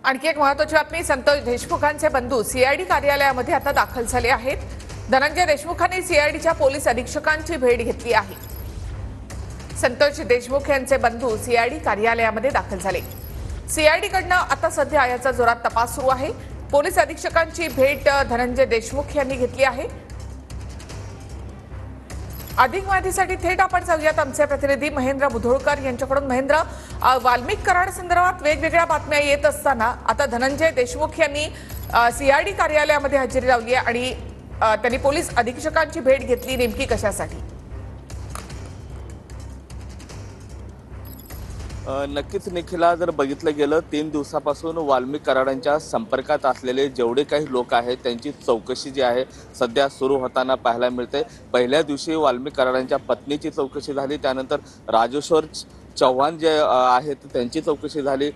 आणखी एक महत्त्वाची बातमी, संतोष देशमुखांचे बंधू सीआयडी कार्यालयामध्ये आता दाखल झाले आहेत। धनंजय देशमुखांनी सीआयडीच्या पोलीस अधीक्षकांची भेट घेतली आहे। संतोष देशमुख यांचे बंधू सीआयडी कार्यालयामध्ये दाखल झाले। सीआयडीकडनं आता सध्या याचा जोरात तपास सुरू आहे। पोलीस अधीक्षकांची भेट धनंजय देशमुख यांनी घेतली आहे। अधिक माहितीसाठी थेट आपण जाऊयात आमचे प्रतिनिधी महेंद्र मुधोळकर यांच्याकडून। महेंद्र, वाल्मिक कराड संदर्भात वेगवेगळ्या बातम्या येत असताना आता धनंजय देशमुख यांनी सीआयडी कार्यालयामध्ये हजेरी लावली आहे आणि त्यांनी पोलीस अधीक्षकांची भेट घेतली, नेमकी कशासाठी? नक्कीच निखिला, जर बघितलं गेलं 3 दिवसापासून वाल्मिक कराडांच्या संपर्कात असलेले जेवढे काही लोक आहेत त्यांची चौकशी जी आहे सध्या सुरू होताना पाहायला मिळते। पहिल्या दिवशी वाल्मिक कराडांच्या पत्नीची चौकशी झाली, त्यानंतर राजेश्वर चव्हाण जे आहेत त्यांची चौकशी झाली,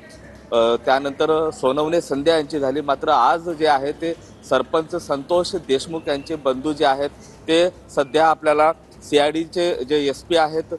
त्यानंतर सोनवणे संध्या यांची झाली। मात्र आज जे आहे ते सरपंच संतोष देशमुख यांचे बंधू जे आहेत ते सध्या आपल्याला सीआयडीचे जे SP आहेत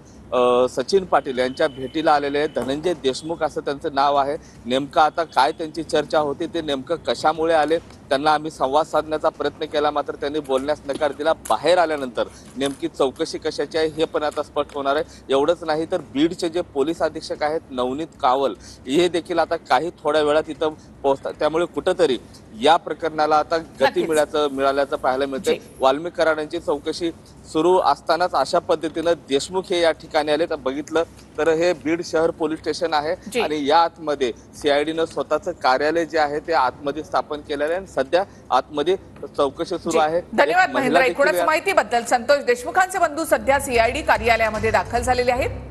सचिन पाटील यांच्या भेटीला आलेले आहेत। धनंजय देशमुख असं त्यांचं नाव आहे। नेमकं आता काय त्यांची चर्चा होती, ते नेमकं कशामुळे आले, त्यांना आम्ही संवाद साधण्याचा प्रयत्न केला, मात्र त्यांनी बोलण्यास नकार दिला। बाहेर आल्यानंतर नेमकी चौकशी कशाची आहे हे पण आता स्पष्ट होणार आहे। एवढंच नाही तर बीडचे जे पोलीस अधीक्षक आहेत नवनीत कावल हे देखील आता काही थोड्या वेळात इथं पोहोचतात, त्यामुळे कुठंतरी या प्रकरणाला आता गती मिळाल्याचं पाहायला मिळते। वाल्मिक कराडांची चौकशी सुरू असतानाच अशा पद्धतीनं देशमुख हे या ठिकाणी आले। तर बघितलं तर हे बीड शहर पोलीस स्टेशन आहे आणि या आतमध्ये सीआयडीनं स्वतःचं कार्यालय जे आहे ते आतमध्ये स्थापन केलेलं आहे। सध्या आतमध्ये चौकशी सुरू आहे। धन्यवाद महेंद्र, एकूणच माहितीबद्दल। संतोष देशमुखांचे बंधू सध्या सीआयडी कार्यालयामध्ये दाखल झालेले आहेत।